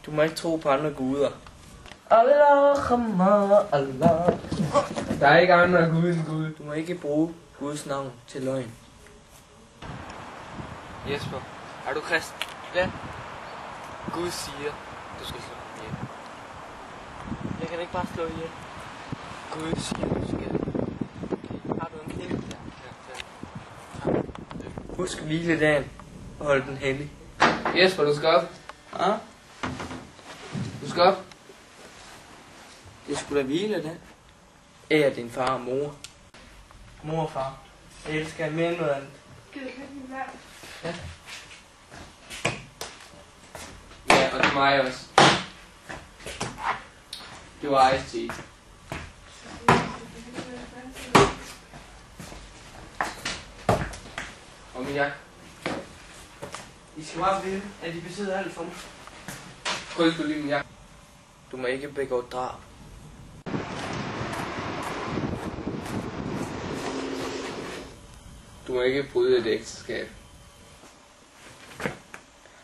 Du må ikke tro på andre guder. Allah, Allah. Der er ikke andre Gud end Gud. Du må ikke bruge Guds navn til løgn. Jesper, er du kristen? Ja. Gud siger, du skal slå ham ihjel. Jeg kan ikke bare slå ihjel. Gud siger, du skal. Har du en kniv? Ja. Husk hviledagen og hold den hellig. Jesper, du skal op. Ja? Du skal op. Det skulle da hviledag. Ære din far og mor. Mor og far. Jeg elsker jer mere end noget andet. Ja. Ja, og til mig også. Det var ice-tea. Og min jakke. I skal bare vide, at I besidder alt for mig. Prøv du lige min jakke. Du må ikke begå drab. Du må ikke bryde et ægteskab.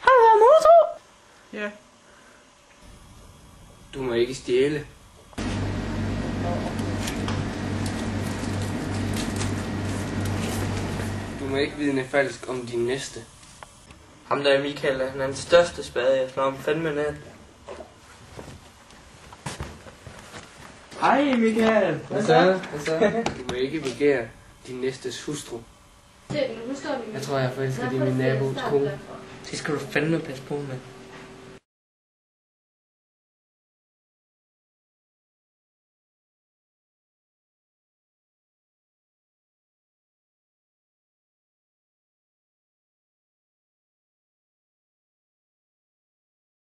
Har du været motor? Ja. Du må ikke stjæle. Du må ikke vidne falsk om din næste. Ham der er Michael, han er den største spade, jeg slår ham fandme ned. Hej Michael! Hvad så? Du må ikke begære din næstes hustru. Jeg tror, jeg er forelsket i min nabos kone. Det skal du fandme passe på med.